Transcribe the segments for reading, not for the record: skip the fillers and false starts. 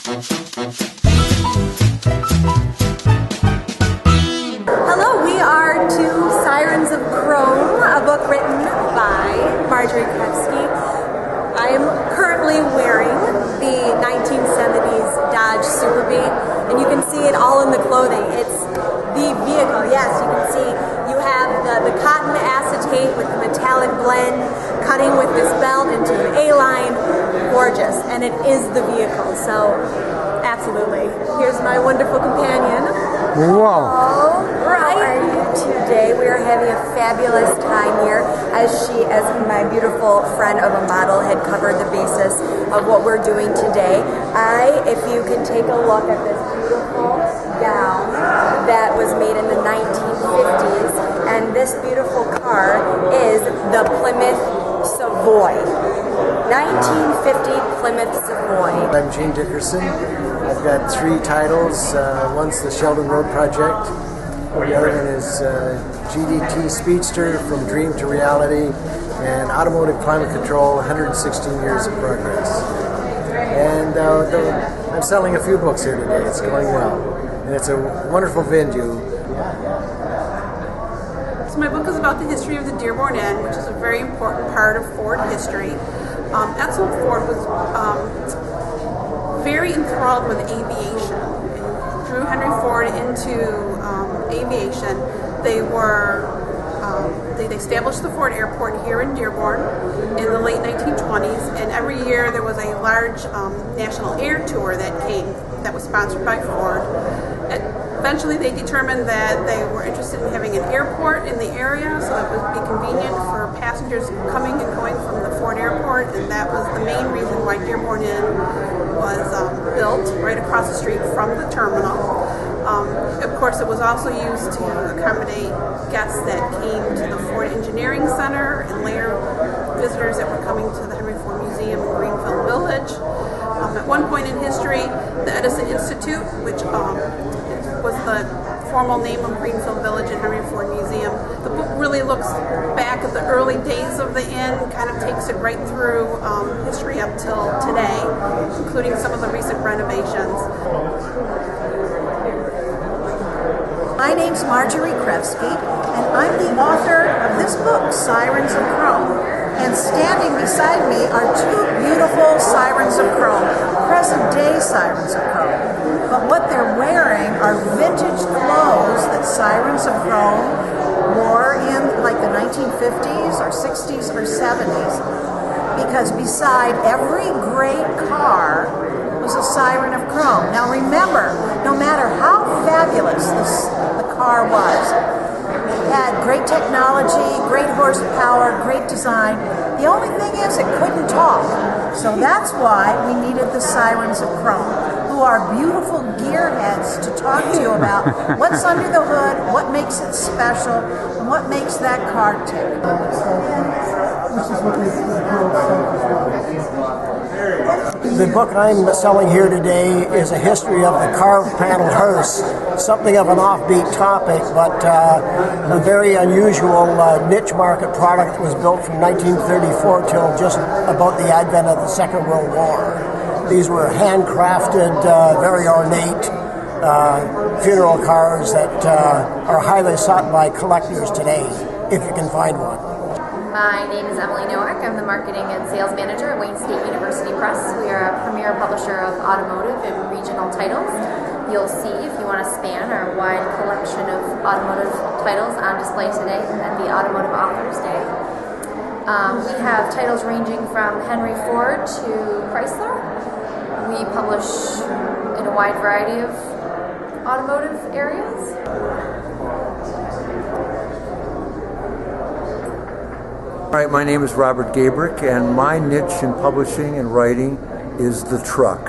Hello, we are to Sirens of Chrome, a book written by Marjorie Krefsky. I am currently wearing the 1970s Dodge Super Bee, and you can see it all in the clothing. It's the vehicle. Yes, you can see you have the cotton acetate with the metallic blend cutting with this belt into an A-line. Gorgeous, and it is the vehicle, so absolutely. Here's my wonderful companion. Wow. How are you today? We are having a fabulous time here as my beautiful friend of a model, had covered the basis of what we're doing today. If you can take a look at this beautiful gown that was made in the 1950s, and this beautiful car is the Plymouth Savoy. 1950 Plymouth Savoy. I'm Gene Dickerson. I've got 3 titles. One's the Sheldon Road Project. The other one is GDT Speedster, From Dream to Reality, and Automotive Climate Control, 116 Years of Progress. And I'm selling a few books here today. It's going well. And it's a wonderful venue. So my book is about the history of the Dearborn Inn, which is a very important part of Ford history. Edsel Ford was very enthralled with aviation and drew Henry Ford into aviation. They established the Ford Airport here in Dearborn in the late 1920s, and every year there was a large national air tour that was sponsored by Ford. Eventually they determined that they were interested in having an airport in the area so that it would be convenient for passengers coming and going from the Ford Airport, and that was the main reason why Dearborn Inn was built right across the street from the terminal. Of course, it was also used to accommodate guests that came to the Ford Engineering Center and later visitors that were coming to the Henry Ford Museum in Greenfield Village. At one point in history, the Edison Institute, which was the formal name of Greenfield Village and Henry Ford Museum. The book really looks back at the early days of the inn, kind of takes it right through history up till today, including some of the recent renovations. My name's Marjorie Krefsky, and I'm the author of this book, Sirens of Chrome. And standing beside me are 2 beautiful Sirens of Chrome, present-day Sirens of Chrome. But what they're wearing are vintage clothes that Sirens of Chrome wore in like the 1950s or 60s or 70s. Because beside every great car was a Siren of Chrome. Now remember, no matter how fabulous the car was, it had great technology, great horsepower, great design. The only thing is it couldn't talk. So that's why we needed the Sirens of Chrome, who are beautiful gearheads to talk to you about what's under the hood, what makes it special, and what makes that car tick. The book I'm selling here today is a history of the carved panel hearse, something of an offbeat topic, but a very unusual niche market product that was built from 1934 till just about the advent of the Second World War. These were handcrafted, very ornate funeral cars that are highly sought by collectors today, if you can find one. My name is Emily Nowak. I'm the Marketing and Sales Manager at Wayne State University Press. We are a premier publisher of automotive and regional titles. You'll see, if you want to span, our wide collection of automotive titles on display today at the Automotive Authors Day. We have titles ranging from Henry Ford to Chrysler. We publish in a wide variety of automotive areas. All right, my name is Robert Gabrick, and my niche in publishing and writing is the truck.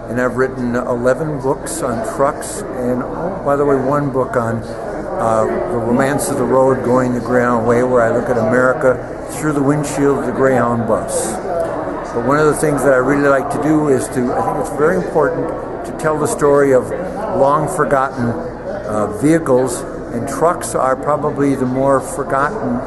And I've written 11 books on trucks, and by the way, 1 book on the romance of the road going the Greyhound Way, where I look at America through the windshield of the Greyhound bus. But one of the things that I really like to do is I think it's very important to tell the story of long forgotten vehicles, and trucks are probably the more forgotten.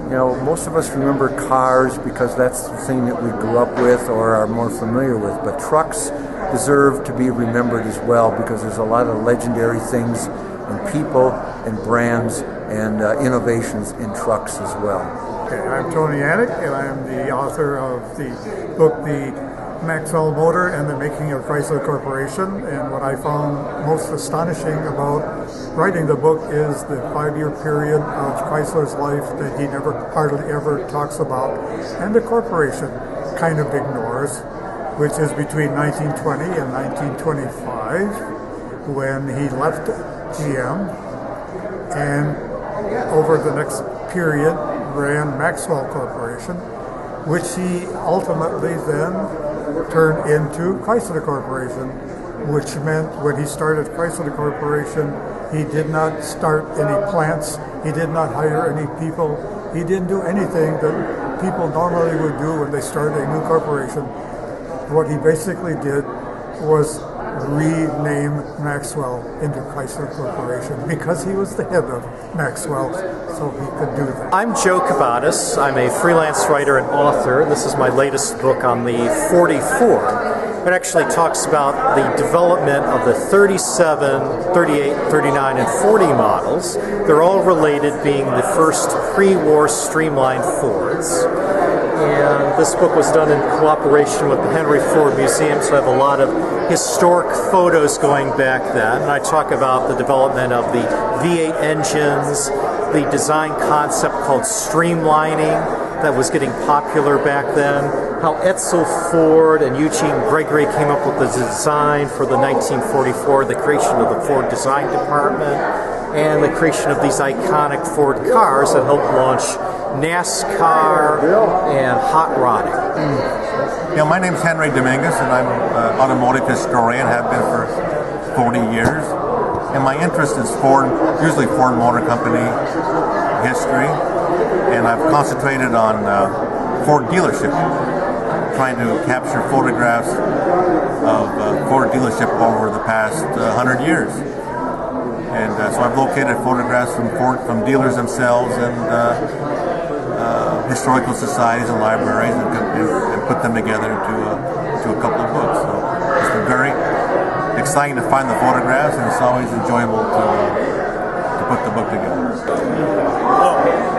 You know, most of us remember cars because that's the thing that we grew up with or are more familiar with, but trucks deserve to be remembered as well, because there's a lot of legendary things and people and brands and innovations in trucks as well. Okay, I'm Tony Yanik, and I am the author of the book, The MMXII Motor and the Making of Chrysler Corporation. And what I found most astonishing about writing the book is the 5-year period of Chrysler's life that he never hardly ever talks about, and the corporation kind of ignores, which is between 1920 and 1925, when he left GM, and over the next period ran Maxwell Corporation, which he ultimately then turned into Chrysler Corporation, which meant when he started Chrysler Corporation, he did not start any plants, he did not hire any people, he didn't do anything that people normally would do when they start a new corporation. What he basically did was rename Maxwell into Chrysler Corporation because he was the head of Maxwell, so he could do that. I'm Joe Cabadas. I'm a freelance writer and author. This is my latest book on the 44. It actually talks about the development of the 37, 38, 39, and 40 models. They're all related, being the first pre-war streamlined Fords. And this book was done in cooperation with the Henry Ford Museum, so I have a lot of historic photos going back then. And I talk about the development of the V8 engines, the design concept called streamlining that was getting popular back then, how Edsel Ford and Eugene Gregory came up with the design for the 1944, the creation of the Ford Design Department, and the creation of these iconic Ford cars that helped launch NASCAR and hot rodding. My name's Henry Dominguez, and I'm an automotive historian, have been for 40 years. And my interest is Ford, usually Ford Motor Company history, and I've concentrated on Ford dealership, trying to capture photographs of Ford dealership over the past 100 years. And so I've located photographs from dealers themselves and historical societies and libraries, and put them together into a couple of books. So it's been very exciting to find the photographs, and it's always enjoyable to put the book together.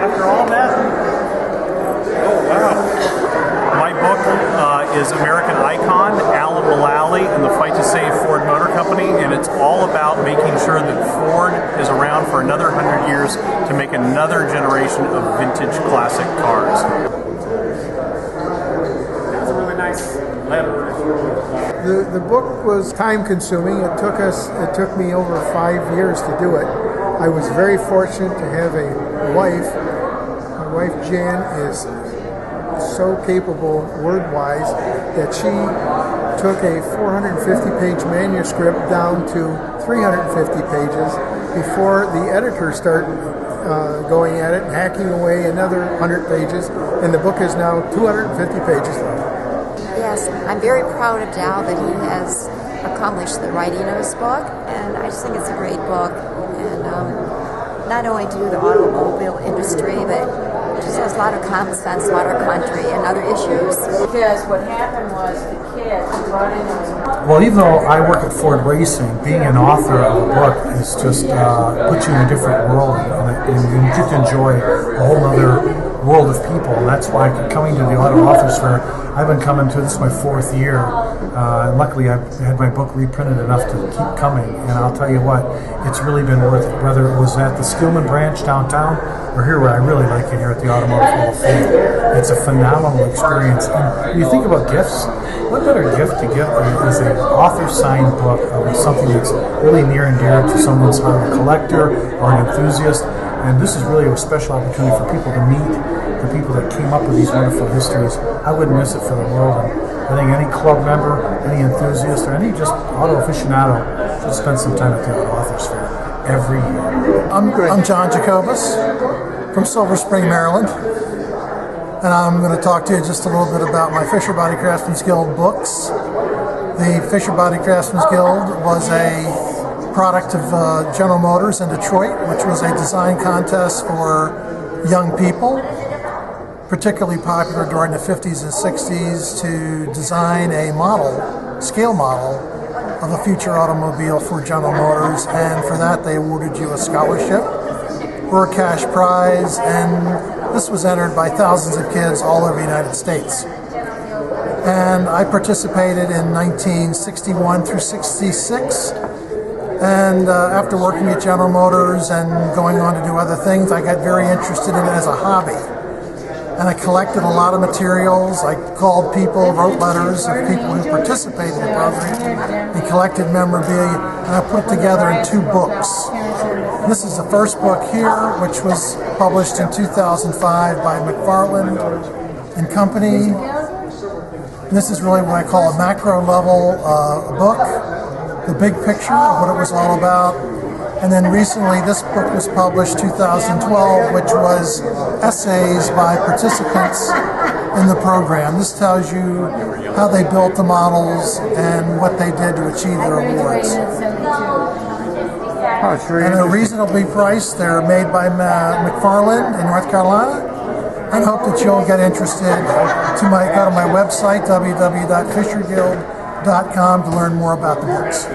After all that, wow. My book is American Icon, Alan Mullally and the Fight to Save Ford Motor Company, and it's all about making sure that Ford is around for another 100 years to make another generation of vintage classic cars. That's a really nice letter. The book was time consuming. It took me over 5 years to do it. I was very fortunate to have a wife. My wife Jan is so capable word-wise that she took a 450-page manuscript down to 350 pages before the editors start going at it and hacking away another 100 pages, and the book is now 250 pages long. Yes, I'm very proud of Dow that he has accomplished the writing of his book, and I just think it's a great book. And not only to the automobile industry, but it just has a lot of common sense about our country and other issues. Because what happened was the kid brought in his... Well, even though I work at Ford Racing, being an author of a book is just puts you in a different world, and you get to enjoy a whole other world of people. And that's why coming to the Auto Authors Fair, I've been coming to this is my 4th year, and luckily I've had my book reprinted enough to keep coming. And I'll tell you what, it's really been worth it. Whether it was at the Skillman branch downtown or here, where I really like it, here at the Automotive Hall of Fame. It's a phenomenal experience. And when you think about gifts, what better gift to give is an author-signed book of something that's really near and dear to someone's heart, a collector or an enthusiast. And this is really a special opportunity for people to meet the people that came up with these wonderful histories. I wouldn't miss it for the world. And I think any club member, any enthusiast, or any just auto aficionado should spend some time at the Auto Authors Fair every year. I'm John Jacobus from Silver Spring, Maryland. And I'm going to talk to you just a little bit about my Fisher Body Craftsman's Guild books. The Fisher Body Craftsman's Guild was a product of General Motors in Detroit, which was a design contest for young people, particularly popular during the 50s and 60s, to design a model scale model of a future automobile for General Motors, and for that they awarded you a scholarship or a cash prize, and this was entered by thousands of kids all over the United States. And I participated in 1961 through 66, and after working at General Motors and going on to do other things, I got very interested in it as a hobby. And I collected a lot of materials. I called people, wrote letters of people who participated in the program, and collected memorabilia, and I put it together in 2 books. This is the first book here, which was published in 2005 by McFarland and Company. And this is really what I call a macro level book, the big picture of what it was all about. And then recently this book was published 2012, which was essays by participants in the program. This tells you how they built the models and what they did to achieve their awards. And they're reasonably priced. They're made by McFarland in North Carolina. I hope that you'll get interested. Go to my website, www.fisherguild.com, to learn more about the books.